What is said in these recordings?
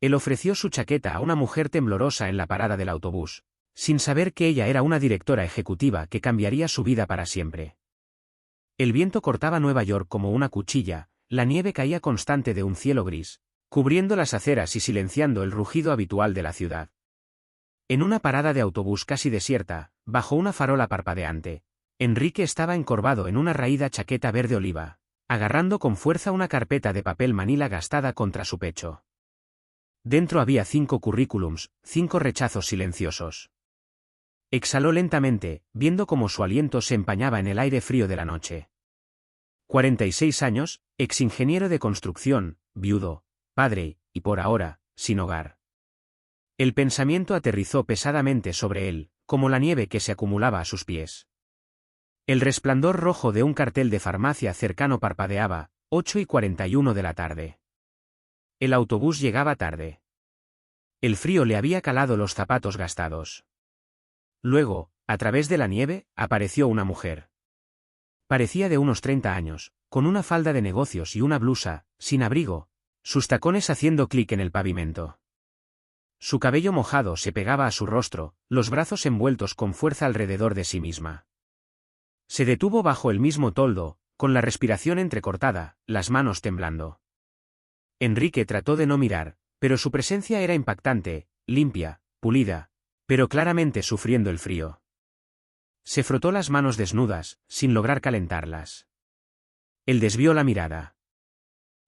Él ofreció su chaqueta a una mujer temblorosa en la parada del autobús, sin saber que ella era una directora ejecutiva que cambiaría su vida para siempre. El viento cortaba Nueva York como una cuchilla, la nieve caía constante de un cielo gris, cubriendo las aceras y silenciando el rugido habitual de la ciudad. En una parada de autobús casi desierta, bajo una farola parpadeante, Enrique estaba encorvado en una raída chaqueta verde oliva, agarrando con fuerza una carpeta de papel manila gastada contra su pecho. Dentro había 5 currículums, 5 rechazos silenciosos. Exhaló lentamente, viendo cómo su aliento se empañaba en el aire frío de la noche. 46 años, exingeniero de construcción, viudo, padre, y por ahora, sin hogar. El pensamiento aterrizó pesadamente sobre él, como la nieve que se acumulaba a sus pies. El resplandor rojo de un cartel de farmacia cercano parpadeaba, 8:41 de la tarde. El autobús llegaba tarde. El frío le había calado los zapatos gastados. Luego, a través de la nieve, apareció una mujer. Parecía de unos 30 años, con una falda de negocios y una blusa, sin abrigo, sus tacones haciendo clic en el pavimento. Su cabello mojado se pegaba a su rostro, los brazos envueltos con fuerza alrededor de sí misma. Se detuvo bajo el mismo toldo, con la respiración entrecortada, las manos temblando. Enrique trató de no mirar, pero su presencia era impactante, limpia, pulida, pero claramente sufriendo el frío. Se frotó las manos desnudas, sin lograr calentarlas. Él desvió la mirada.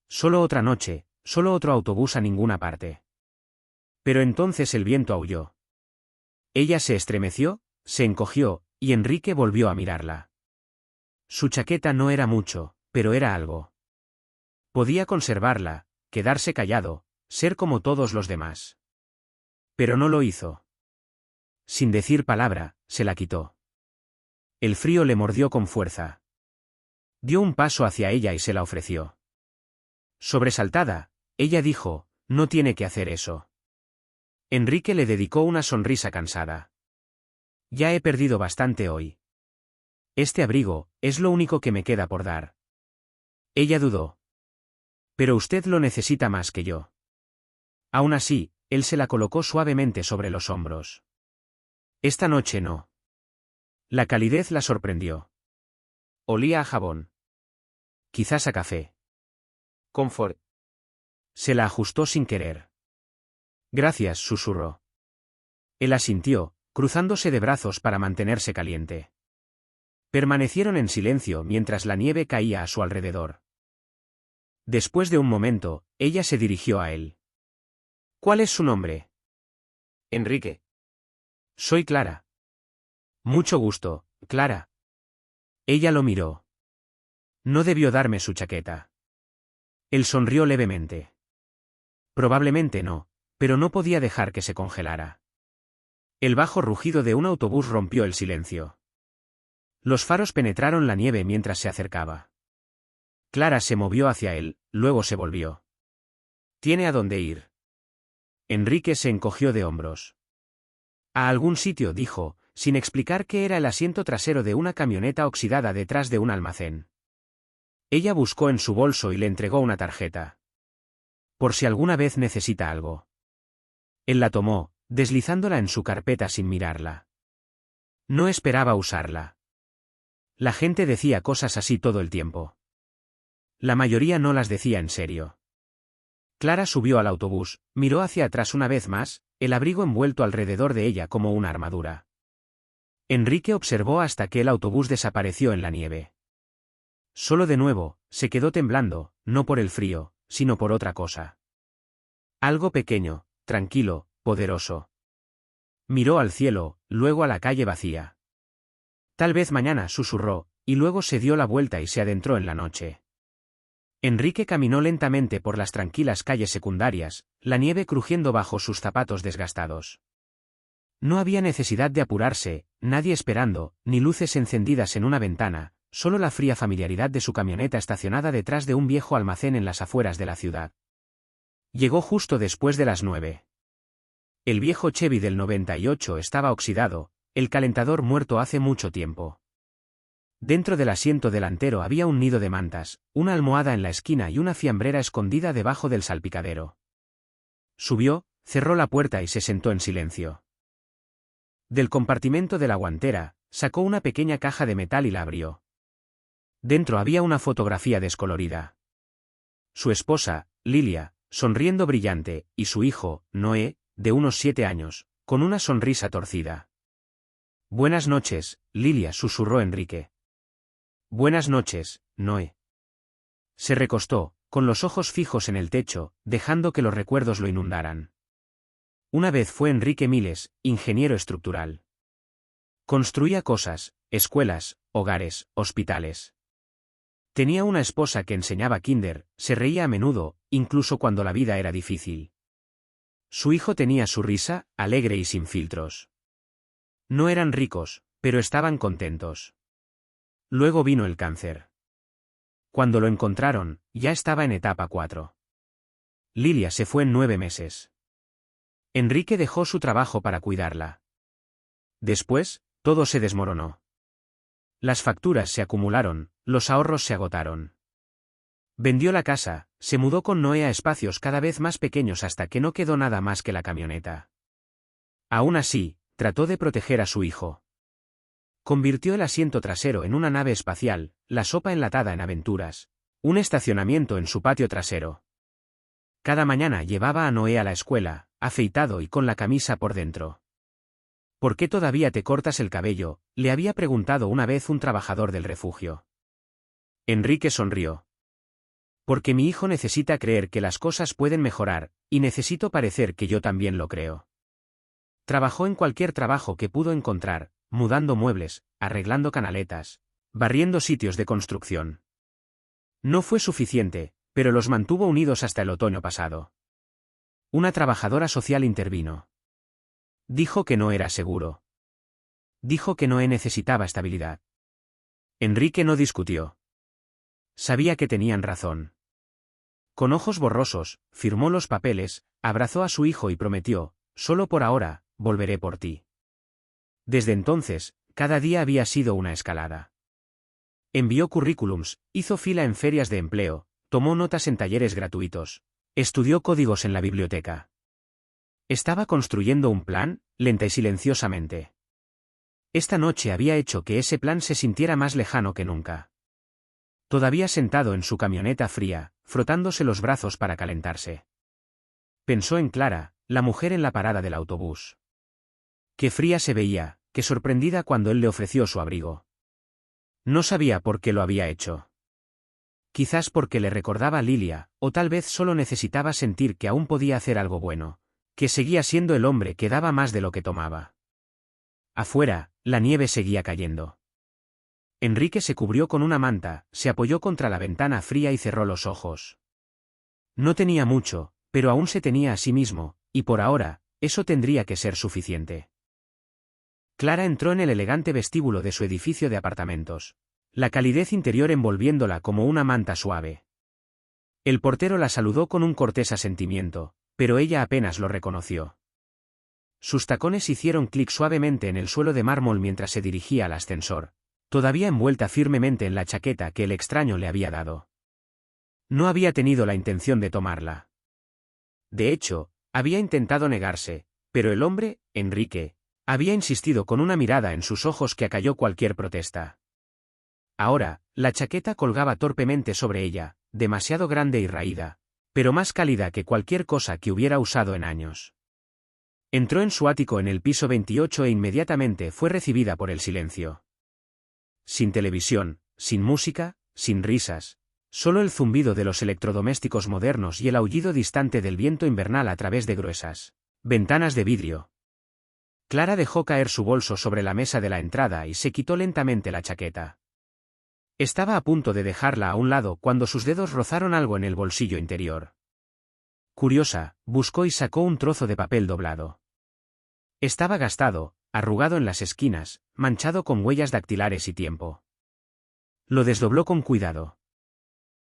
Solo otra noche, solo otro autobús a ninguna parte. Pero entonces el viento aulló. Ella se estremeció, se encogió, y Enrique volvió a mirarla. Su chaqueta no era mucho, pero era algo. Podía conservarla, quedarse callado, ser como todos los demás. Pero no lo hizo. Sin decir palabra, se la quitó. El frío le mordió con fuerza. Dio un paso hacia ella y se la ofreció. Sobresaltada, ella dijo, no tiene que hacer eso. Enrique le dedicó una sonrisa cansada. Ya he perdido bastante hoy. Este abrigo, es lo único que me queda por dar. Ella dudó. Pero usted lo necesita más que yo. Aún así, él se la colocó suavemente sobre los hombros. Esta noche no. La calidez la sorprendió. Olía a jabón. Quizás a café. Confort. Se la ajustó sin querer. Gracias, susurró. Él asintió, cruzándose de brazos para mantenerse caliente. Permanecieron en silencio mientras la nieve caía a su alrededor. Después de un momento, ella se dirigió a él. ¿Cuál es su nombre? Enrique. Soy Clara. Mucho gusto, Clara. Ella lo miró. No debió darme su chaqueta. Él sonrió levemente. Probablemente no, pero no podía dejar que se congelara. El bajo rugido de un autobús rompió el silencio. Los faros penetraron la nieve mientras se acercaba. Clara se movió hacia él, luego se volvió. ¿Tiene a dónde ir? Enrique se encogió de hombros. A algún sitio, dijo, sin explicar que era el asiento trasero de una camioneta oxidada detrás de un almacén. Ella buscó en su bolso y le entregó una tarjeta. Por si alguna vez necesita algo. Él la tomó, deslizándola en su carpeta sin mirarla. No esperaba usarla. La gente decía cosas así todo el tiempo. La mayoría no las decía en serio. Clara subió al autobús, miró hacia atrás una vez más, el abrigo envuelto alrededor de ella como una armadura. Enrique observó hasta que el autobús desapareció en la nieve. Solo de nuevo, se quedó temblando, no por el frío, sino por otra cosa. Algo pequeño, tranquilo, poderoso. Miró al cielo, luego a la calle vacía. Tal vez mañana, susurró, y luego se dio la vuelta y se adentró en la noche. Enrique caminó lentamente por las tranquilas calles secundarias, la nieve crujiendo bajo sus zapatos desgastados. No había necesidad de apurarse, nadie esperando, ni luces encendidas en una ventana, solo la fría familiaridad de su camioneta estacionada detrás de un viejo almacén en las afueras de la ciudad. Llegó justo después de las 9. El viejo Chevy del 98 estaba oxidado, el calentador muerto hace mucho tiempo. Dentro del asiento delantero había un nido de mantas, una almohada en la esquina y una fiambrera escondida debajo del salpicadero. Subió, cerró la puerta y se sentó en silencio. Del compartimento de la guantera, sacó una pequeña caja de metal y la abrió. Dentro había una fotografía descolorida. Su esposa, Lilia, sonriendo brillante, y su hijo, Noé, de unos 7 años, con una sonrisa torcida. «Buenas noches, Lilia», susurró Enrique. «Buenas noches, Noé». Se recostó, con los ojos fijos en el techo, dejando que los recuerdos lo inundaran. Una vez fue Enrique Miles, ingeniero estructural. Construía cosas, escuelas, hogares, hospitales. Tenía una esposa que enseñaba kinder, se reía a menudo, incluso cuando la vida era difícil. Su hijo tenía su risa, alegre y sin filtros. No eran ricos, pero estaban contentos. Luego vino el cáncer. Cuando lo encontraron, ya estaba en etapa 4. Lilia se fue en 9 meses. Enrique dejó su trabajo para cuidarla. Después, todo se desmoronó. Las facturas se acumularon, los ahorros se agotaron. Vendió la casa, se mudó con Noé a espacios cada vez más pequeños hasta que no quedó nada más que la camioneta. Aún así, trató de proteger a su hijo. Convirtió el asiento trasero en una nave espacial, la sopa enlatada en aventuras, un estacionamiento en su patio trasero. Cada mañana llevaba a Noé a la escuela, afeitado y con la camisa por dentro. «¿Por qué todavía te cortas el cabello?», le había preguntado una vez un trabajador del refugio. Enrique sonrió. «Porque mi hijo necesita creer que las cosas pueden mejorar, y necesito parecer que yo también lo creo». Trabajó en cualquier trabajo que pudo encontrar, mudando muebles, arreglando canaletas, barriendo sitios de construcción. No fue suficiente, pero los mantuvo unidos hasta el otoño pasado. Una trabajadora social intervino. Dijo que no era seguro. Dijo que Noé necesitaba estabilidad. Enrique no discutió. Sabía que tenían razón. Con ojos borrosos, firmó los papeles, abrazó a su hijo y prometió: «Solo por ahora, volveré por ti». Desde entonces, cada día había sido una escalada. Envió currículums, hizo fila en ferias de empleo, tomó notas en talleres gratuitos, estudió códigos en la biblioteca. Estaba construyendo un plan, lenta y silenciosamente. Esta noche había hecho que ese plan se sintiera más lejano que nunca. Todavía sentado en su camioneta fría, frotándose los brazos para calentarse. Pensó en Clara, la mujer en la parada del autobús. Qué fría se veía, qué sorprendida cuando él le ofreció su abrigo. No sabía por qué lo había hecho. Quizás porque le recordaba a Lilia, o tal vez solo necesitaba sentir que aún podía hacer algo bueno, que seguía siendo el hombre que daba más de lo que tomaba. Afuera, la nieve seguía cayendo. Enrique se cubrió con una manta, se apoyó contra la ventana fría y cerró los ojos. No tenía mucho, pero aún se tenía a sí mismo, y por ahora, eso tendría que ser suficiente. Clara entró en el elegante vestíbulo de su edificio de apartamentos, la calidez interior envolviéndola como una manta suave. El portero la saludó con un cortés asentimiento, pero ella apenas lo reconoció. Sus tacones hicieron clic suavemente en el suelo de mármol mientras se dirigía al ascensor, todavía envuelta firmemente en la chaqueta que el extraño le había dado. No había tenido la intención de tomarla. De hecho, había intentado negarse, pero el hombre, Enrique, había insistido con una mirada en sus ojos que acalló cualquier protesta. Ahora, la chaqueta colgaba torpemente sobre ella, demasiado grande y raída, pero más cálida que cualquier cosa que hubiera usado en años. Entró en su ático en el piso 28 e inmediatamente fue recibida por el silencio. Sin televisión, sin música, sin risas, solo el zumbido de los electrodomésticos modernos y el aullido distante del viento invernal a través de gruesas ventanas de vidrio. Clara dejó caer su bolso sobre la mesa de la entrada y se quitó lentamente la chaqueta. Estaba a punto de dejarla a un lado cuando sus dedos rozaron algo en el bolsillo interior. Curiosa, buscó y sacó un trozo de papel doblado. Estaba gastado, arrugado en las esquinas, manchado con huellas dactilares y tiempo. Lo desdobló con cuidado.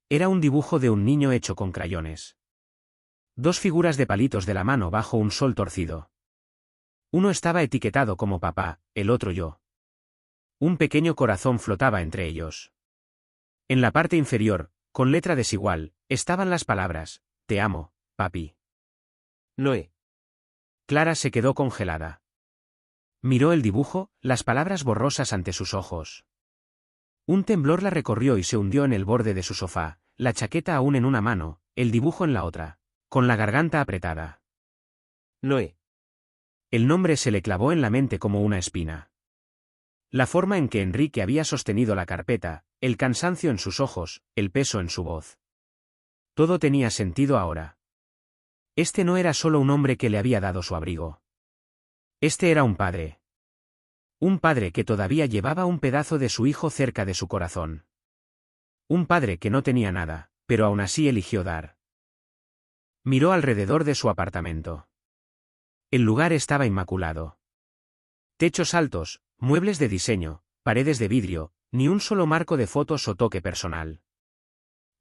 Era un dibujo de un niño hecho con crayones. 2 figuras de palitos de la mano bajo un sol torcido. Uno estaba etiquetado como papá, el otro yo. Un pequeño corazón flotaba entre ellos. En la parte inferior, con letra desigual, estaban las palabras: «Te amo, papi». Noé. Clara se quedó congelada. Miró el dibujo, las palabras borrosas ante sus ojos. Un temblor la recorrió y se hundió en el borde de su sofá, la chaqueta aún en una mano, el dibujo en la otra, con la garganta apretada. Noé. El nombre se le clavó en la mente como una espina. La forma en que Enrique había sostenido la carpeta, el cansancio en sus ojos, el peso en su voz. Todo tenía sentido ahora. Este no era solo un hombre que le había dado su abrigo. Este era un padre. Un padre que todavía llevaba un pedazo de su hijo cerca de su corazón. Un padre que no tenía nada, pero aún así eligió dar. Miró alrededor de su apartamento. El lugar estaba inmaculado. Techos altos, muebles de diseño, paredes de vidrio, ni un solo marco de fotos o toque personal.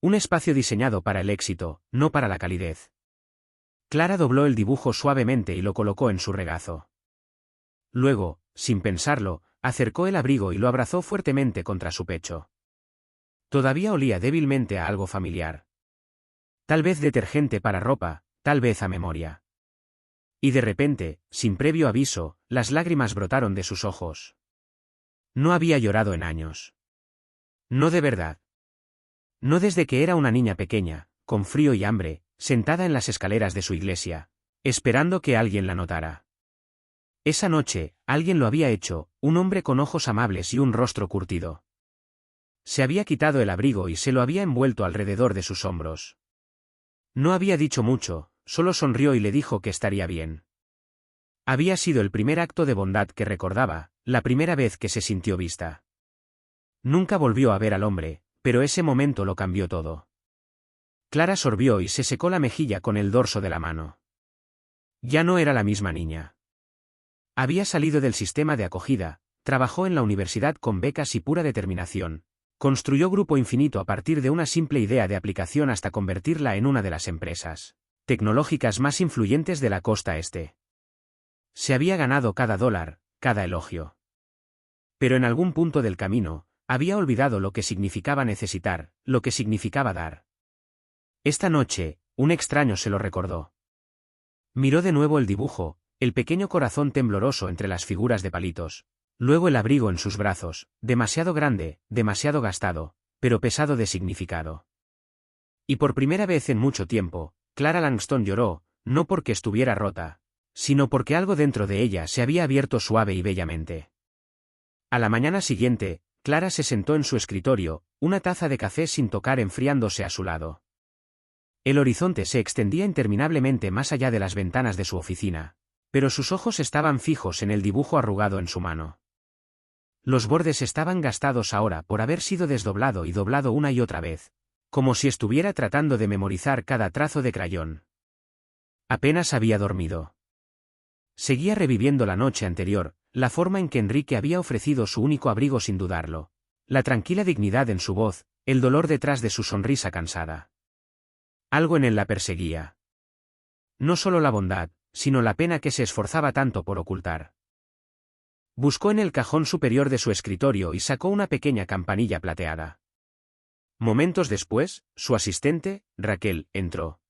Un espacio diseñado para el éxito, no para la calidez. Clara dobló el dibujo suavemente y lo colocó en su regazo. Luego, sin pensarlo, acercó el abrigo y lo abrazó fuertemente contra su pecho. Todavía olía débilmente a algo familiar. Tal vez detergente para ropa, tal vez a memoria. Y de repente, sin previo aviso, las lágrimas brotaron de sus ojos. No había llorado en años. No de verdad. No desde que era una niña pequeña, con frío y hambre, sentada en las escaleras de su iglesia, esperando que alguien la notara. Esa noche, alguien lo había hecho, un hombre con ojos amables y un rostro curtido. Se había quitado el abrigo y se lo había envuelto alrededor de sus hombros. No había dicho mucho, solo sonrió y le dijo que estaría bien. Había sido el primer acto de bondad que recordaba, la primera vez que se sintió vista. Nunca volvió a ver al hombre, pero ese momento lo cambió todo. Clara sorbió y se secó la mejilla con el dorso de la mano. Ya no era la misma niña. Había salido del sistema de acogida, trabajó en la universidad con becas y pura determinación. Construyó Grupo Infinito a partir de una simple idea de aplicación hasta convertirla en una de las empresas tecnológicas más influyentes de la costa este. Se había ganado cada dólar, cada elogio. Pero en algún punto del camino, había olvidado lo que significaba necesitar, lo que significaba dar. Esta noche, un extraño se lo recordó. Miró de nuevo el dibujo, el pequeño corazón tembloroso entre las figuras de palitos, luego el abrigo en sus brazos, demasiado grande, demasiado gastado, pero pesado de significado. Y por primera vez en mucho tiempo, Clara Langston lloró, no porque estuviera rota, sino porque algo dentro de ella se había abierto suave y bellamente. A la mañana siguiente, Clara se sentó en su escritorio, una taza de café sin tocar enfriándose a su lado. El horizonte se extendía interminablemente más allá de las ventanas de su oficina, pero sus ojos estaban fijos en el dibujo arrugado en su mano. Los bordes estaban gastados ahora por haber sido desdoblado y doblado una y otra vez, como si estuviera tratando de memorizar cada trazo de crayón. Apenas había dormido. Seguía reviviendo la noche anterior, la forma en que Enrique había ofrecido su único abrigo sin dudarlo, la tranquila dignidad en su voz, el dolor detrás de su sonrisa cansada. Algo en él la perseguía. No solo la bondad, sino la pena que se esforzaba tanto por ocultar. Buscó en el cajón superior de su escritorio y sacó una pequeña campanilla plateada. Momentos después, su asistente, Raquel, entró.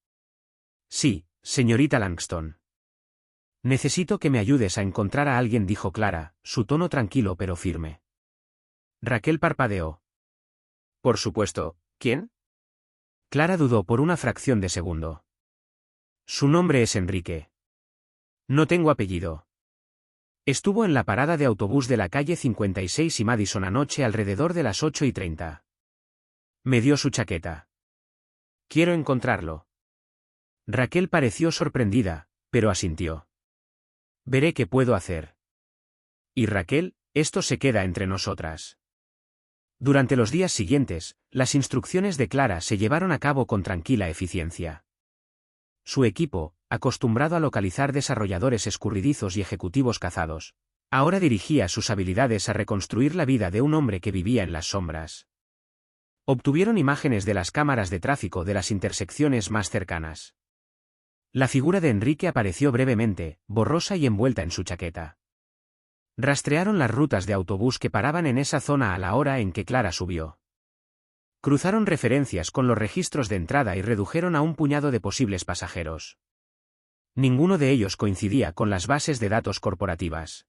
Sí, señorita Langston. Necesito que me ayudes a encontrar a alguien, dijo Clara, su tono tranquilo pero firme. Raquel parpadeó. Por supuesto, ¿quién? Clara dudó por una fracción de segundo. Su nombre es Enrique. No tengo apellido. Estuvo en la parada de autobús de la calle 56 y Madison anoche alrededor de las 8:30. Me dio su chaqueta. Quiero encontrarlo. Raquel pareció sorprendida, pero asintió. Veré qué puedo hacer. Y Raquel, esto se queda entre nosotras. Durante los días siguientes, las instrucciones de Clara se llevaron a cabo con tranquila eficiencia. Su equipo, acostumbrado a localizar desarrolladores escurridizos y ejecutivos cazados, ahora dirigía sus habilidades a reconstruir la vida de un hombre que vivía en las sombras. Obtuvieron imágenes de las cámaras de tráfico de las intersecciones más cercanas. La figura de Enrique apareció brevemente, borrosa y envuelta en su chaqueta. Rastrearon las rutas de autobús que paraban en esa zona a la hora en que Clara subió. Cruzaron referencias con los registros de entrada y redujeron a un puñado de posibles pasajeros. Ninguno de ellos coincidía con las bases de datos corporativas.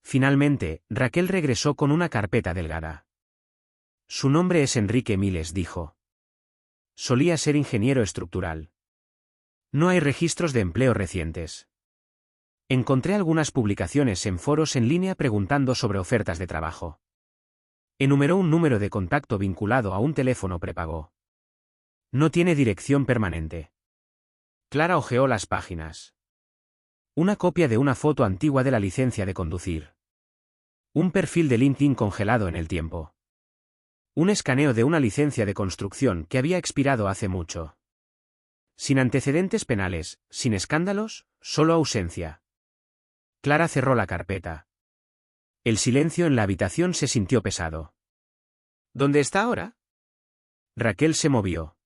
Finalmente, Raquel regresó con una carpeta delgada. Su nombre es Enrique Miles, dijo. Solía ser ingeniero estructural. No hay registros de empleo recientes. Encontré algunas publicaciones en foros en línea preguntando sobre ofertas de trabajo. Enumeró un número de contacto vinculado a un teléfono prepago. No tiene dirección permanente. Clara hojeó las páginas. Una copia de una foto antigua de la licencia de conducir. Un perfil de LinkedIn congelado en el tiempo. Un escaneo de una licencia de construcción que había expirado hace mucho. Sin antecedentes penales, sin escándalos, solo ausencia. Clara cerró la carpeta. El silencio en la habitación se sintió pesado. ¿Dónde está ahora? Raquel se movió.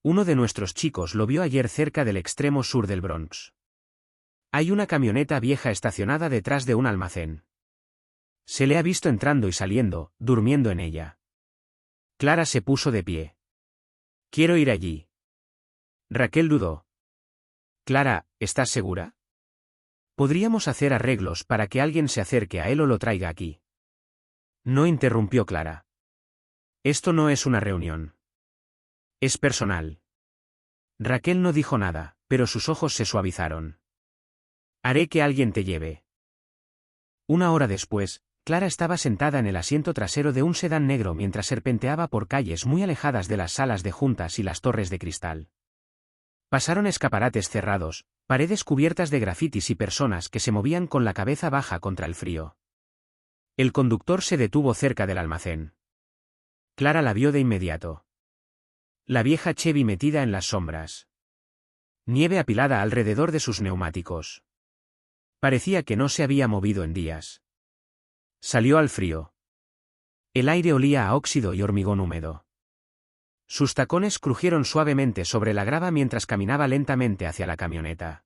Uno de nuestros chicos lo vio ayer cerca del extremo sur del Bronx. Hay una camioneta vieja estacionada detrás de un almacén. Se le ha visto entrando y saliendo, durmiendo en ella. Clara se puso de pie. Quiero ir allí. Raquel dudó. Clara, ¿estás segura? Podríamos hacer arreglos para que alguien se acerque a él o lo traiga aquí. No, interrumpió Clara. Esto no es una reunión. Es personal. Raquel no dijo nada, pero sus ojos se suavizaron. Haré que alguien te lleve. Una hora después, Clara estaba sentada en el asiento trasero de un sedán negro mientras serpenteaba por calles muy alejadas de las salas de juntas y las torres de cristal. Pasaron escaparates cerrados, paredes cubiertas de grafitis y personas que se movían con la cabeza baja contra el frío. El conductor se detuvo cerca del almacén. Clara la vio de inmediato. La vieja Chevy metida en las sombras. Nieve apilada alrededor de sus neumáticos. Parecía que no se había movido en días. Salió al frío. El aire olía a óxido y hormigón húmedo. Sus tacones crujieron suavemente sobre la grava mientras caminaba lentamente hacia la camioneta.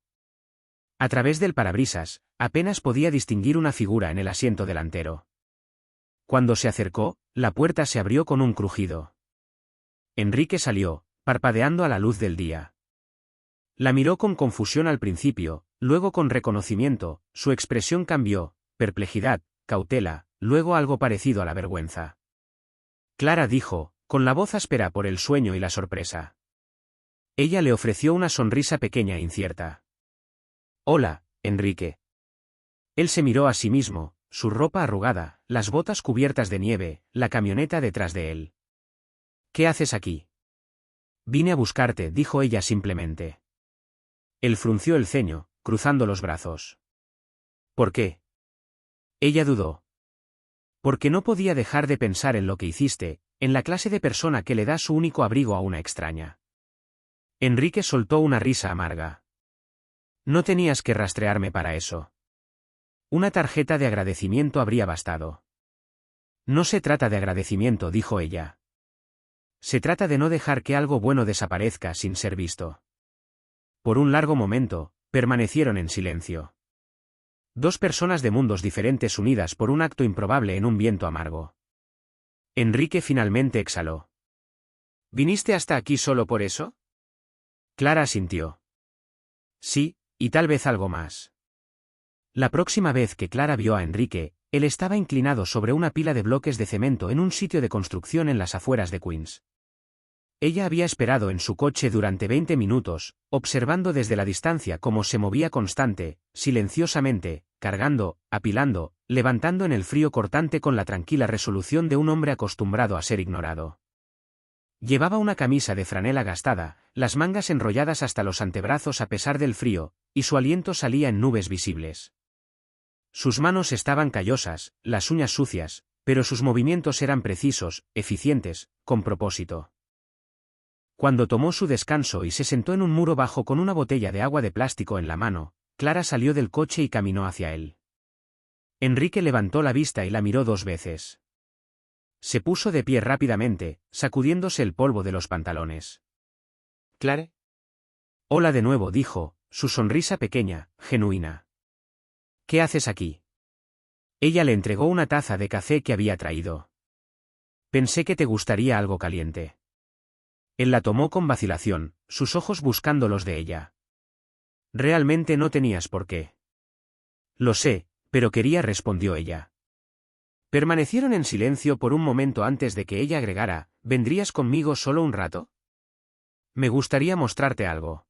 A través del parabrisas, apenas podía distinguir una figura en el asiento delantero. Cuando se acercó, la puerta se abrió con un crujido. Enrique salió, parpadeando a la luz del día. La miró con confusión al principio, luego con reconocimiento, su expresión cambió, perplejidad, cautela, luego algo parecido a la vergüenza. Clara dijo, con la voz áspera por el sueño y la sorpresa. Ella le ofreció una sonrisa pequeña e incierta. Hola, Enrique. Él se miró a sí mismo, su ropa arrugada, las botas cubiertas de nieve, la camioneta detrás de él. ¿Qué haces aquí? Vine a buscarte, dijo ella simplemente. Él frunció el ceño, cruzando los brazos. ¿Por qué? Ella dudó. Porque no podía dejar de pensar en lo que hiciste, en la clase de persona que le da su único abrigo a una extraña. Enrique soltó una risa amarga. No tenías que rastrearme para eso. Una tarjeta de agradecimiento habría bastado. No se trata de agradecimiento, dijo ella. Se trata de no dejar que algo bueno desaparezca sin ser visto. Por un largo momento, permanecieron en silencio. Dos personas de mundos diferentes unidas por un acto improbable en un viento amargo. Enrique finalmente exhaló. ¿Viniste hasta aquí solo por eso? Clara asintió. Sí, y tal vez algo más. La próxima vez que Clara vio a Enrique, él estaba inclinado sobre una pila de bloques de cemento en un sitio de construcción en las afueras de Queens. Ella había esperado en su coche durante 20 minutos, observando desde la distancia cómo se movía constante, silenciosamente, cargando, apilando, levantando en el frío cortante con la tranquila resolución de un hombre acostumbrado a ser ignorado. Llevaba una camisa de franela gastada, las mangas enrolladas hasta los antebrazos a pesar del frío, y su aliento salía en nubes visibles. Sus manos estaban callosas, las uñas sucias, pero sus movimientos eran precisos, eficientes, con propósito. Cuando tomó su descanso y se sentó en un muro bajo con una botella de agua de plástico en la mano, Clara salió del coche y caminó hacia él. Enrique levantó la vista y la miró 2 veces. Se puso de pie rápidamente, sacudiéndose el polvo de los pantalones. ¿Clare? Hola de nuevo, dijo, su sonrisa pequeña, genuina. ¿Qué haces aquí? Ella le entregó una taza de café que había traído. Pensé que te gustaría algo caliente. Él la tomó con vacilación, sus ojos buscando los de ella. Realmente no tenías por qué. Lo sé, pero quería, respondió ella. Permanecieron en silencio por un momento antes de que ella agregara, ¿vendrías conmigo solo un rato? Me gustaría mostrarte algo.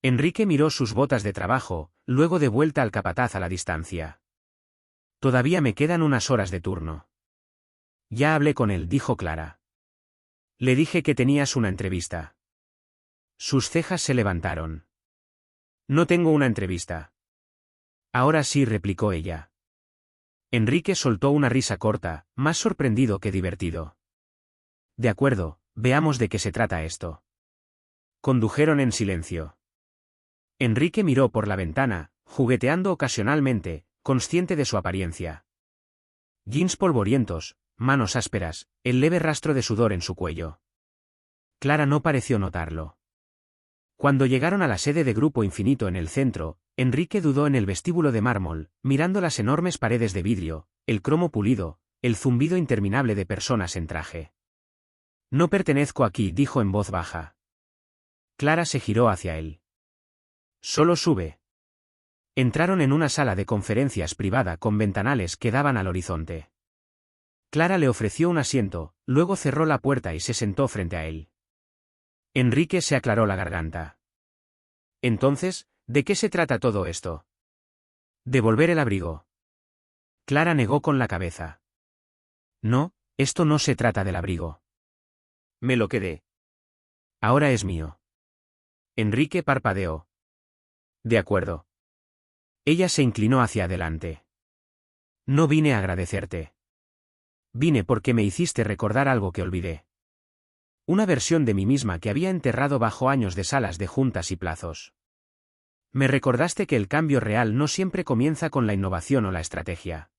Enrique miró sus botas de trabajo, luego de vuelta al capataz a la distancia. Todavía me quedan unas horas de turno. Ya hablé con él, dijo Clara. Le dije que tenías una entrevista. Sus cejas se levantaron. No tengo una entrevista. Ahora sí, replicó ella. Enrique soltó una risa corta, más sorprendido que divertido. De acuerdo, veamos de qué se trata esto. Condujeron en silencio. Enrique miró por la ventana, jugueteando ocasionalmente, consciente de su apariencia. Jeans polvorientos, manos ásperas, el leve rastro de sudor en su cuello. Clara no pareció notarlo. Cuando llegaron a la sede de Grupo Infinito en el centro, Enrique dudó en el vestíbulo de mármol, mirando las enormes paredes de vidrio, el cromo pulido, el zumbido interminable de personas en traje. No pertenezco aquí, dijo en voz baja. Clara se giró hacia él. Solo sube. Entraron en una sala de conferencias privada con ventanales que daban al horizonte. Clara le ofreció un asiento, luego cerró la puerta y se sentó frente a él. Enrique se aclaró la garganta. Entonces, ¿de qué se trata todo esto? Devolver el abrigo. Clara negó con la cabeza. No, esto no se trata del abrigo. Me lo quedé. Ahora es mío. Enrique parpadeó. De acuerdo. Ella se inclinó hacia adelante. No vine a agradecerte. Vine porque me hiciste recordar algo que olvidé. Una versión de mí misma que había enterrado bajo años de salas de juntas y plazos. Me recordaste que el cambio real no siempre comienza con la innovación o la estrategia.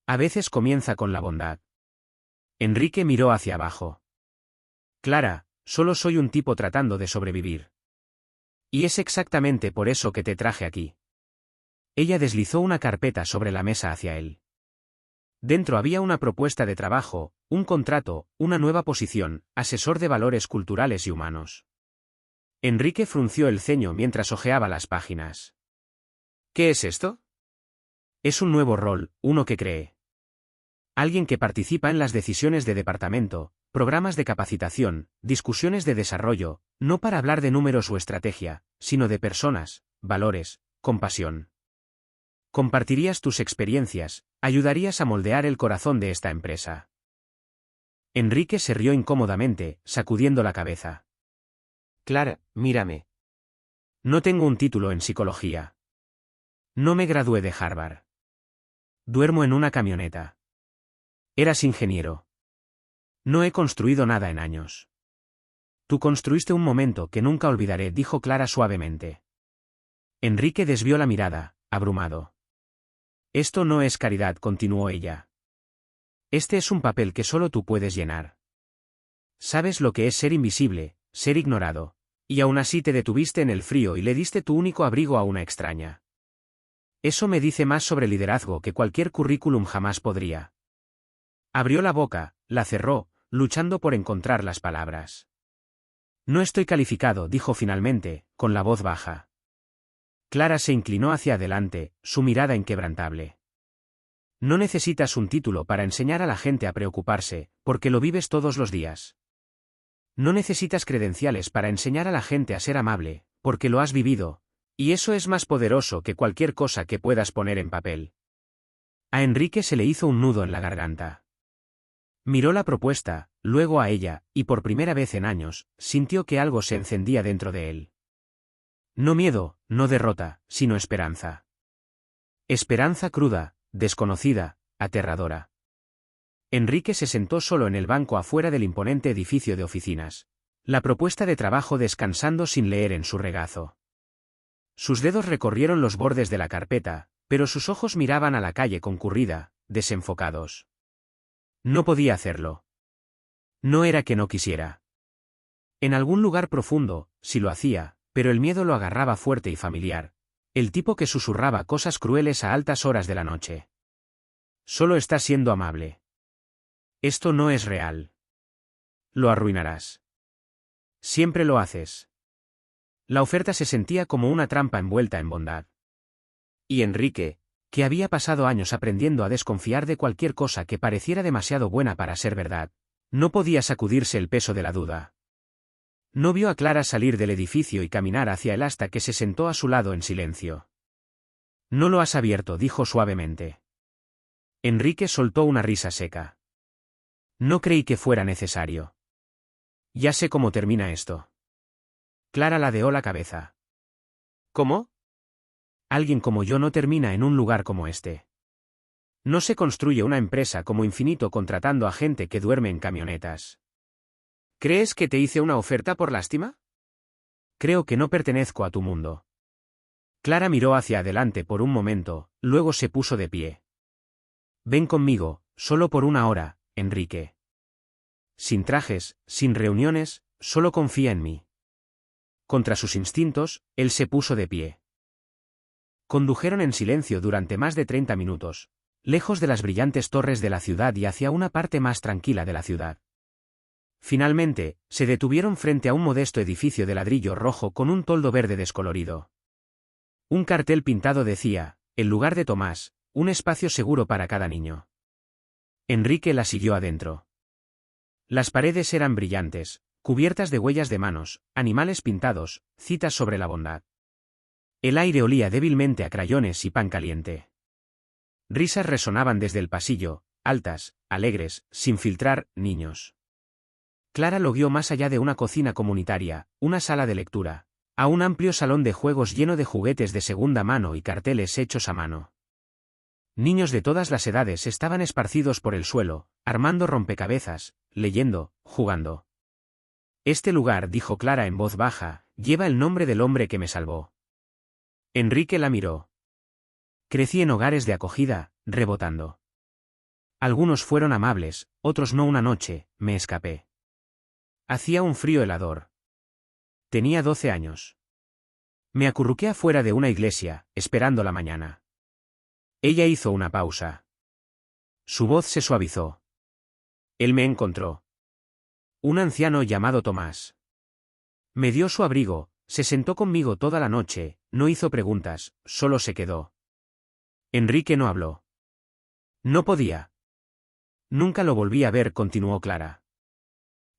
A veces comienza con la bondad. Enrique miró hacia abajo. Clara, solo soy un tipo tratando de sobrevivir. Y es exactamente por eso que te traje aquí. Ella deslizó una carpeta sobre la mesa hacia él. Dentro había una propuesta de trabajo, un contrato, una nueva posición, asesor de valores culturales y humanos. Enrique frunció el ceño mientras hojeaba las páginas. ¿Qué es esto? Es un nuevo rol, uno que cree. Alguien que participa en las decisiones de departamento, programas de capacitación, discusiones de desarrollo, no para hablar de números o estrategia, sino de personas, valores, compasión. Compartirías tus experiencias, ayudarías a moldear el corazón de esta empresa. Enrique se rió incómodamente, sacudiendo la cabeza. Clara, mírame. No tengo un título en psicología. No me gradué de Harvard. Duermo en una camioneta. Eras ingeniero. No he construido nada en años. Tú construiste un momento que nunca olvidaré, dijo Clara suavemente. Enrique desvió la mirada, abrumado. Esto no es caridad, continuó ella. Este es un papel que solo tú puedes llenar. Sabes lo que es ser invisible, ser ignorado, y aún así te detuviste en el frío y le diste tu único abrigo a una extraña. Eso me dice más sobre liderazgo que cualquier currículum jamás podría. Abrió la boca, la cerró, luchando por encontrar las palabras. No estoy calificado, dijo finalmente, con la voz baja. Clara se inclinó hacia adelante, su mirada inquebrantable. No necesitas un título para enseñar a la gente a preocuparse, porque lo vives todos los días. No necesitas credenciales para enseñar a la gente a ser amable, porque lo has vivido, y eso es más poderoso que cualquier cosa que puedas poner en papel. A Enrique se le hizo un nudo en la garganta. Miró la propuesta, luego a ella, y por primera vez en años, sintió que algo se encendía dentro de él. No miedo, no derrota, sino esperanza. Esperanza cruda, desconocida, aterradora. Enrique se sentó solo en el banco afuera del imponente edificio de oficinas. La propuesta de trabajo descansando sin leer en su regazo. Sus dedos recorrieron los bordes de la carpeta, pero sus ojos miraban a la calle concurrida, desenfocados. No podía hacerlo. No era que no quisiera. En algún lugar profundo, sí lo hacía, pero el miedo lo agarraba fuerte y familiar. El tipo que susurraba cosas crueles a altas horas de la noche. Solo estás siendo amable. Esto no es real. Lo arruinarás. Siempre lo haces. La oferta se sentía como una trampa envuelta en bondad. ¿Y Enrique? Que había pasado años aprendiendo a desconfiar de cualquier cosa que pareciera demasiado buena para ser verdad, no podía sacudirse el peso de la duda. No vio a Clara salir del edificio y caminar hacia él hasta que se sentó a su lado en silencio. «No lo has abierto», dijo suavemente. Enrique soltó una risa seca. «No creí que fuera necesario. Ya sé cómo termina esto». Clara ladeó la cabeza. ¿Cómo? Alguien como yo no termina en un lugar como este. No se construye una empresa como Infinito contratando a gente que duerme en camionetas. ¿Crees que te hice una oferta por lástima? Creo que no pertenezco a tu mundo. Clara miró hacia adelante por un momento, luego se puso de pie. Ven conmigo, solo por una hora, Enrique. Sin trajes, sin reuniones, solo confía en mí. Contra sus instintos, él se puso de pie. Condujeron en silencio durante más de 30 minutos, lejos de las brillantes torres de la ciudad y hacia una parte más tranquila de la ciudad. Finalmente, se detuvieron frente a un modesto edificio de ladrillo rojo con un toldo verde descolorido. Un cartel pintado decía, el lugar de Tomás, un espacio seguro para cada niño. Enrique la siguió adentro. Las paredes eran brillantes, cubiertas de huellas de manos, animales pintados, citas sobre la bondad. El aire olía débilmente a crayones y pan caliente. Risas resonaban desde el pasillo, altas, alegres, sin filtrar, niños. Clara lo guió más allá de una cocina comunitaria, una sala de lectura, a un amplio salón de juegos lleno de juguetes de segunda mano y carteles hechos a mano. Niños de todas las edades estaban esparcidos por el suelo, armando rompecabezas, leyendo, jugando. Este lugar, dijo Clara en voz baja, lleva el nombre del hombre que me salvó. Enrique la miró. Crecí en hogares de acogida, rebotando. Algunos fueron amables, otros no. Una noche, me escapé. Hacía un frío helador. Tenía 12 años. Me acurruqué afuera de una iglesia, esperando la mañana. Ella hizo una pausa. Su voz se suavizó. Él me encontró. Un anciano llamado Tomás. Me dio su abrigo, se sentó conmigo toda la noche, no hizo preguntas, solo se quedó. Enrique no habló. No podía. Nunca lo volví a ver, continuó Clara.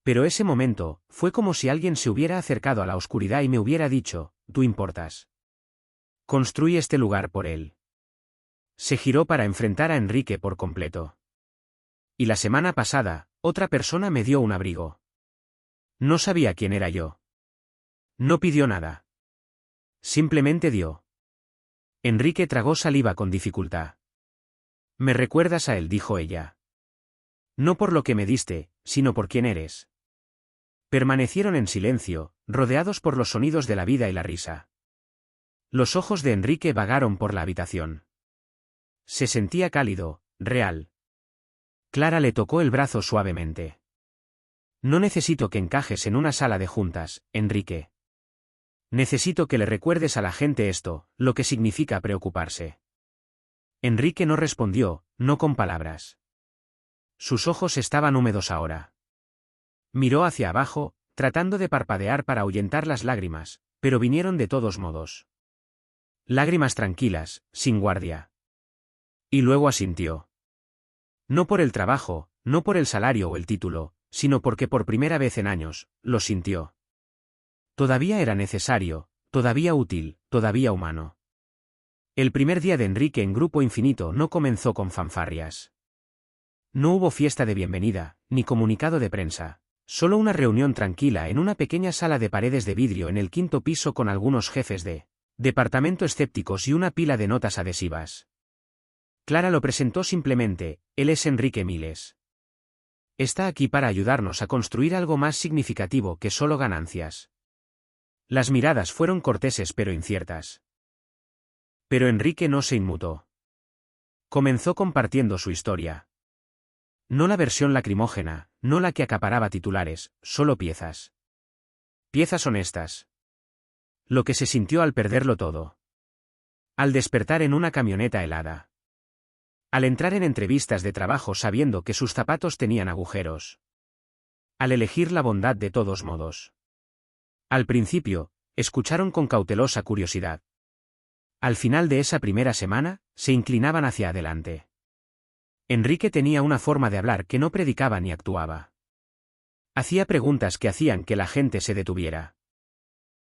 Pero ese momento, fue como si alguien se hubiera acercado a la oscuridad y me hubiera dicho, tú importas. Construí este lugar por él. Se giró para enfrentar a Enrique por completo. Y la semana pasada, otra persona me dio un abrigo. No sabía quién era yo. No pidió nada. Simplemente dio. Enrique tragó saliva con dificultad. Me recuerdas a él, dijo ella. No por lo que me diste, sino por quién eres. Permanecieron en silencio, rodeados por los sonidos de la vida y la risa. Los ojos de Enrique vagaron por la habitación. Se sentía cálido, real. Clara le tocó el brazo suavemente. No necesito que encajes en una sala de juntas, Enrique. Necesito que le recuerdes a la gente esto, lo que significa preocuparse. Enrique no respondió, no con palabras. Sus ojos estaban húmedos ahora. Miró hacia abajo, tratando de parpadear para ahuyentar las lágrimas, pero vinieron de todos modos. Lágrimas tranquilas, sin guardia. Y luego asintió. No por el trabajo, no por el salario o el título, sino porque por primera vez en años, lo sintió. Todavía era necesario, todavía útil, todavía humano. El primer día de Enrique en Grupo Infinito no comenzó con fanfarrias. No hubo fiesta de bienvenida, ni comunicado de prensa, solo una reunión tranquila en una pequeña sala de paredes de vidrio en el 5º piso con algunos jefes de departamento escépticos y una pila de notas adhesivas. Clara lo presentó simplemente, él es Enrique Miles. Está aquí para ayudarnos a construir algo más significativo que solo ganancias. Las miradas fueron corteses pero inciertas. Pero Enrique no se inmutó. Comenzó compartiendo su historia. No la versión lacrimógena, no la que acaparaba titulares, solo piezas. Piezas honestas. Lo que se sintió al perderlo todo. Al despertar en una camioneta helada. Al entrar en entrevistas de trabajo sabiendo que sus zapatos tenían agujeros. Al elegir la bondad de todos modos. Al principio, Escucharon con cautelosa curiosidad. Al final de esa primera semana, se inclinaban hacia adelante. Enrique tenía una forma de hablar que no predicaba ni actuaba. Hacía preguntas que hacían que la gente se detuviera.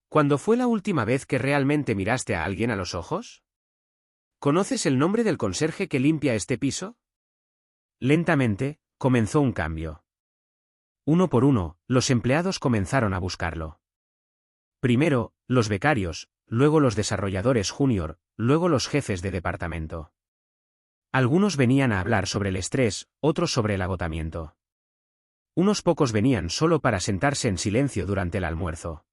¿Cuándo fue la última vez que realmente miraste a alguien a los ojos? ¿Conoces el nombre del conserje que limpia este piso? Lentamente, comenzó un cambio. Uno por uno, los empleados comenzaron a buscarlo. Primero, los becarios, luego los desarrolladores junior, luego los jefes de departamento. Algunos venían a hablar sobre el estrés, otros sobre el agotamiento. Unos pocos venían solo para sentarse en silencio durante el almuerzo.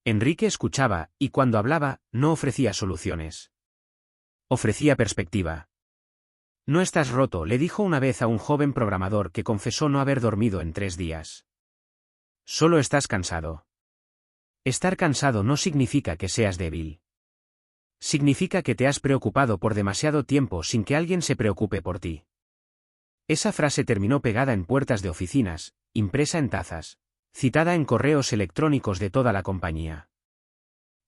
Enrique escuchaba, y cuando hablaba, no ofrecía soluciones. Ofrecía perspectiva. No estás roto, le dijo una vez a un joven programador que confesó no haber dormido en 3 días. Solo estás cansado. Estar cansado no significa que seas débil. Significa que te has preocupado por demasiado tiempo sin que alguien se preocupe por ti. Esa frase terminó pegada en puertas de oficinas, impresa en tazas, citada en correos electrónicos de toda la compañía.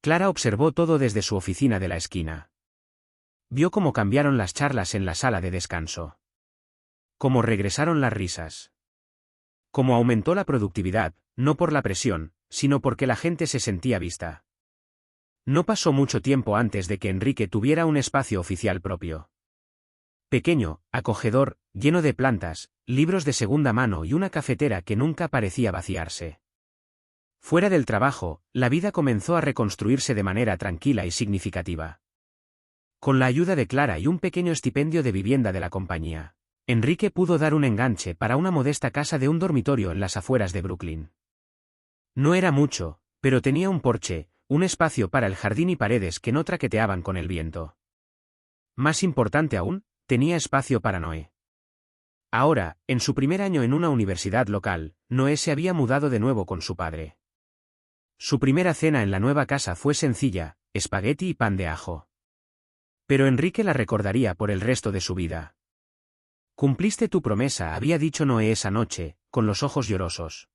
Clara observó todo desde su oficina de la esquina. Vio cómo cambiaron las charlas en la sala de descanso. Cómo regresaron las risas. Cómo aumentó la productividad, no por la presión, sino porque la gente se sentía vista. No pasó mucho tiempo antes de que Enrique tuviera un espacio oficial propio. Pequeño, acogedor, lleno de plantas, libros de segunda mano y una cafetera que nunca parecía vaciarse. Fuera del trabajo, la vida comenzó a reconstruirse de manera tranquila y significativa. Con la ayuda de Clara y un pequeño estipendio de vivienda de la compañía, Enrique pudo dar un enganche para una modesta casa de un dormitorio en las afueras de Brooklyn. No era mucho, pero tenía un porche, un espacio para el jardín y paredes que no traqueteaban con el viento. Más importante aún, tenía espacio para Noé. Ahora, en su primer año en una universidad local, Noé se había mudado de nuevo con su padre. Su primera cena en la nueva casa fue sencilla, espagueti y pan de ajo. Pero Enrique la recordaría por el resto de su vida. Cumpliste tu promesa, había dicho Noé esa noche, con los ojos llorosos.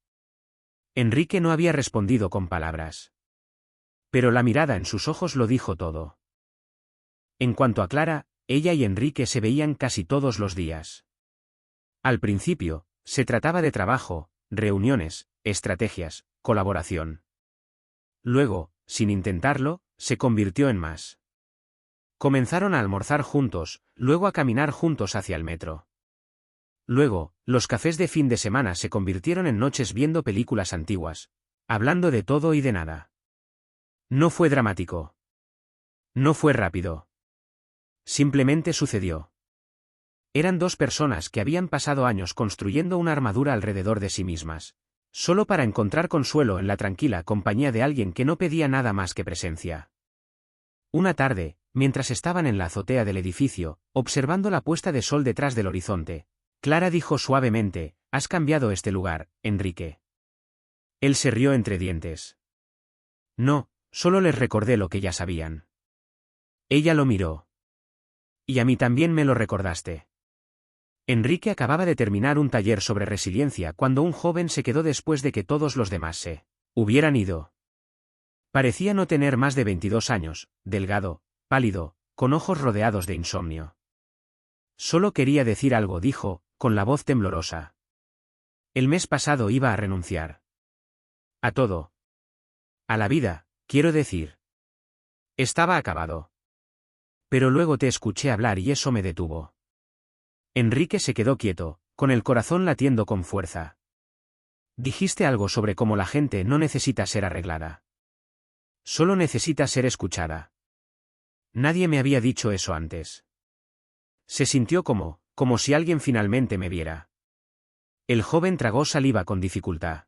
Enrique no había respondido con palabras. Pero la mirada en sus ojos lo dijo todo. En cuanto a Clara, ella y Enrique se veían casi todos los días. Al principio, se trataba de trabajo, reuniones, estrategias, colaboración. Luego, sin intentarlo, se convirtió en más. Comenzaron a almorzar juntos, luego a caminar juntos hacia el metro. Luego, los cafés de fin de semana se convirtieron en noches viendo películas antiguas, hablando de todo y de nada. No fue dramático. No fue rápido. Simplemente sucedió. Eran dos personas que habían pasado años construyendo una armadura alrededor de sí mismas, solo para encontrar consuelo en la tranquila compañía de alguien que no pedía nada más que presencia. Una tarde, mientras estaban en la azotea del edificio, observando la puesta de sol detrás del horizonte, Clara dijo suavemente: «Has cambiado este lugar, Enrique». Él se rió entre dientes. No, solo les recordé lo que ya sabían. Ella lo miró. Y a mí también me lo recordaste. Enrique acababa de terminar un taller sobre resiliencia cuando un joven se quedó después de que todos los demás se hubieran ido. Parecía no tener más de 22 años, delgado, pálido, con ojos rodeados de insomnio. Solo quería decir algo, dijo, con la voz temblorosa. El mes pasado iba a renunciar. A todo. A la vida, quiero decir. Estaba acabado. Pero luego te escuché hablar y eso me detuvo. Enrique se quedó quieto, con el corazón latiendo con fuerza. Dijiste algo sobre cómo la gente no necesita ser arreglada. Solo necesita ser escuchada. Nadie me había dicho eso antes. Se sintió como si alguien finalmente me viera. El joven tragó saliva con dificultad.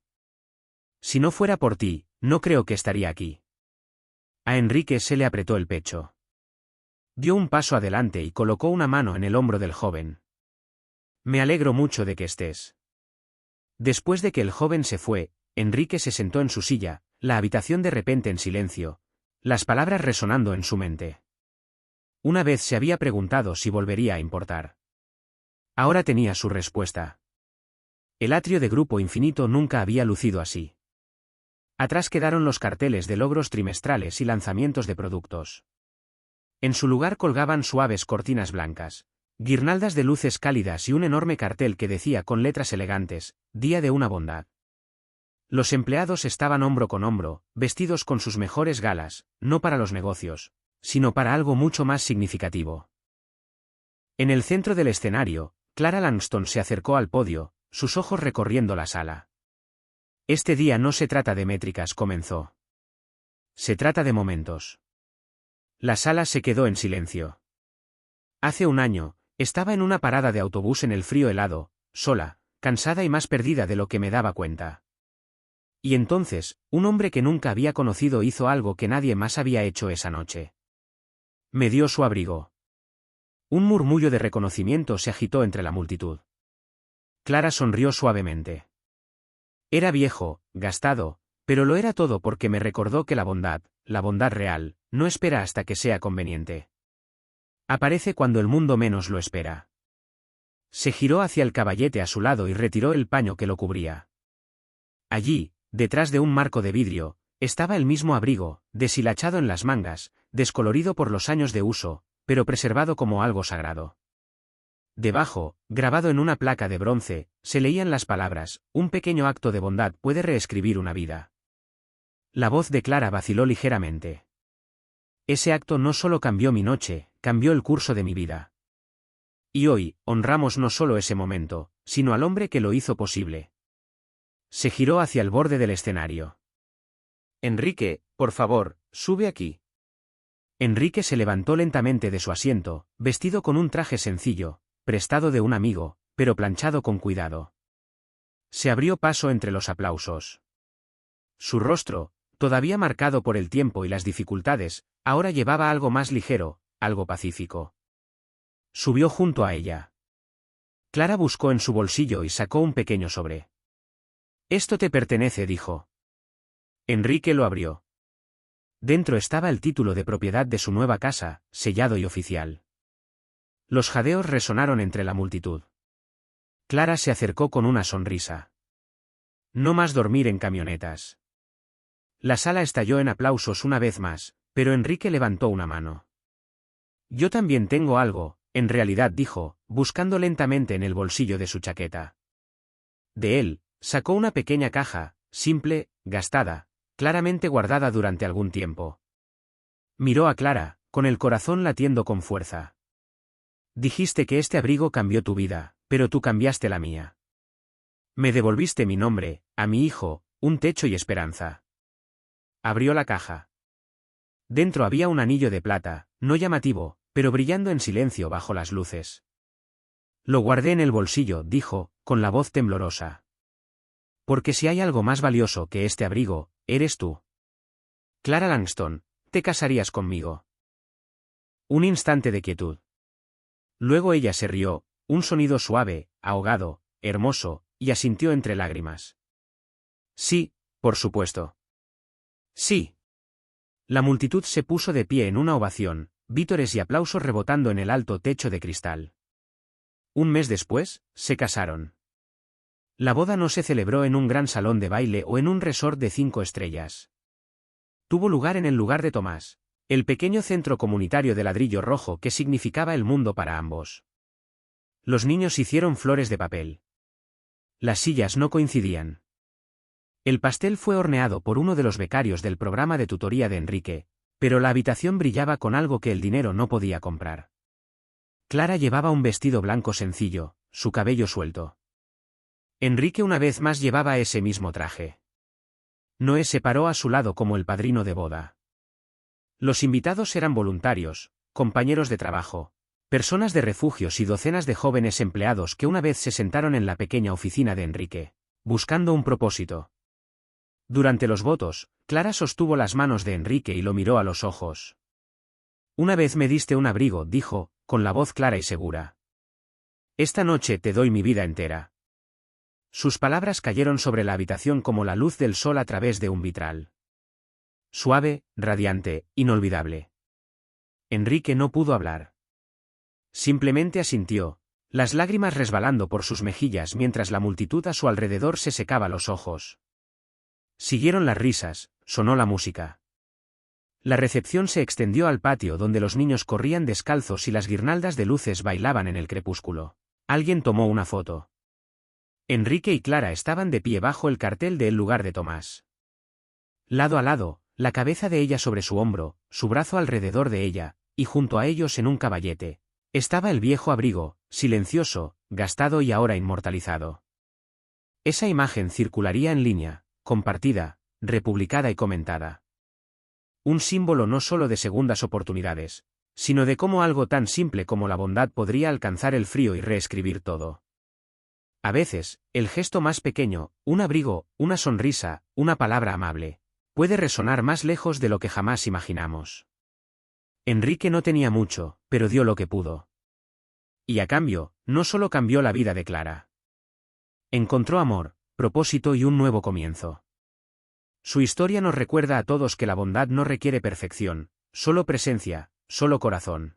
Si no fuera por ti, no creo que estaría aquí. A Enrique se le apretó el pecho. Dio un paso adelante y colocó una mano en el hombro del joven. Me alegro mucho de que estés. Después de que el joven se fue, Enrique se sentó en su silla, la habitación de repente en silencio, las palabras resonando en su mente. Una vez se había preguntado si volvería a importar. Ahora tenía su respuesta. El atrio de Grupo Infinito nunca había lucido así. Atrás quedaron los carteles de logros trimestrales y lanzamientos de productos. En su lugar colgaban suaves cortinas blancas, guirnaldas de luces cálidas y un enorme cartel que decía con letras elegantes, Día de una bondad. Los empleados estaban hombro con hombro, vestidos con sus mejores galas, no para los negocios, sino para algo mucho más significativo. En el centro del escenario, Clara Langston se acercó al podio, sus ojos recorriendo la sala. Este día no se trata de métricas, comenzó. Se trata de momentos. La sala se quedó en silencio. Hace un año, estaba en una parada de autobús en el frío helado, sola, cansada y más perdida de lo que me daba cuenta. Y entonces, un hombre que nunca había conocido hizo algo que nadie más había hecho esa noche. Me dio su abrigo. Un murmullo de reconocimiento se agitó entre la multitud. Clara sonrió suavemente. Era viejo, gastado, pero lo era todo porque me recordó que la bondad real, no espera hasta que sea conveniente. Aparece cuando el mundo menos lo espera. Se giró hacia el caballete a su lado y retiró el paño que lo cubría. Allí, detrás de un marco de vidrio, estaba el mismo abrigo, deshilachado en las mangas, descolorido por los años de uso, pero preservado como algo sagrado. Debajo, grabado en una placa de bronce, se leían las palabras, un pequeño acto de bondad puede reescribir una vida. La voz de Clara vaciló ligeramente. Ese acto no solo cambió mi noche, cambió el curso de mi vida. Y hoy, honramos no solo ese momento, sino al hombre que lo hizo posible. Se giró hacia el borde del escenario. Enrique, por favor, sube aquí. Enrique se levantó lentamente de su asiento, vestido con un traje sencillo, prestado de un amigo, pero planchado con cuidado. Se abrió paso entre los aplausos. Su rostro, todavía marcado por el tiempo y las dificultades, ahora llevaba algo más ligero, algo pacífico. Subió junto a ella. Clara buscó en su bolsillo y sacó un pequeño sobre. Esto te pertenece, dijo. Enrique lo abrió. Dentro estaba el título de propiedad de su nueva casa, sellado y oficial. Los jadeos resonaron entre la multitud. Clara se acercó con una sonrisa. No más dormir en camionetas. La sala estalló en aplausos una vez más, pero Enrique levantó una mano. Yo también tengo algo, en realidad dijo, buscando lentamente en el bolsillo de su chaqueta. De él, sacó una pequeña caja, simple, gastada, claramente guardada durante algún tiempo. Miró a Clara, con el corazón latiendo con fuerza. Dijiste que este abrigo cambió tu vida, pero tú cambiaste la mía. Me devolviste mi nombre, a mi hijo, un techo y esperanza. Abrió la caja. Dentro había un anillo de plata, no llamativo, pero brillando en silencio bajo las luces. Lo guardé en el bolsillo, dijo, con la voz temblorosa. Porque si hay algo más valioso que este abrigo, eres tú. Clara Langston, ¿te casarías conmigo? Un instante de quietud. Luego ella se rió, un sonido suave, ahogado, hermoso, y asintió entre lágrimas. Sí, por supuesto. Sí. La multitud se puso de pie en una ovación, vítores y aplausos rebotando en el alto techo de cristal. Un mes después, se casaron. La boda no se celebró en un gran salón de baile o en un resort de 5 estrellas. Tuvo lugar en el lugar de Tomás, el pequeño centro comunitario de ladrillo rojo que significaba el mundo para ambos. Los niños hicieron flores de papel. Las sillas no coincidían. El pastel fue horneado por uno de los becarios del programa de tutoría de Enrique, pero la habitación brillaba con algo que el dinero no podía comprar. Clara llevaba un vestido blanco sencillo, su cabello suelto. Enrique una vez más llevaba ese mismo traje. Noé se paró a su lado como el padrino de boda. Los invitados eran voluntarios, compañeros de trabajo, personas de refugios y docenas de jóvenes empleados que una vez se sentaron en la pequeña oficina de Enrique, buscando un propósito. Durante los votos, Clara sostuvo las manos de Enrique y lo miró a los ojos. Una vez me diste un abrigo, dijo, con la voz clara y segura. Esta noche te doy mi vida entera. Sus palabras cayeron sobre la habitación como la luz del sol a través de un vitral. Suave, radiante, inolvidable. Enrique no pudo hablar. Simplemente asintió, las lágrimas resbalando por sus mejillas mientras la multitud a su alrededor se secaba los ojos. Siguieron las risas, sonó la música. La recepción se extendió al patio donde los niños corrían descalzos y las guirnaldas de luces bailaban en el crepúsculo. Alguien tomó una foto. Enrique y Clara estaban de pie bajo el cartel de El lugar de Tomás. Lado a lado, la cabeza de ella sobre su hombro, su brazo alrededor de ella, y junto a ellos en un caballete, estaba el viejo abrigo, silencioso, gastado y ahora inmortalizado. Esa imagen circularía en línea, compartida, republicada y comentada. Un símbolo no solo de segundas oportunidades, sino de cómo algo tan simple como la bondad podría alcanzar el frío y reescribir todo. A veces, el gesto más pequeño, un abrigo, una sonrisa, una palabra amable, puede resonar más lejos de lo que jamás imaginamos. Enrique no tenía mucho, pero dio lo que pudo. Y a cambio, no solo cambió la vida de Clara. Encontró amor, propósito y un nuevo comienzo. Su historia nos recuerda a todos que la bondad no requiere perfección, solo presencia, solo corazón.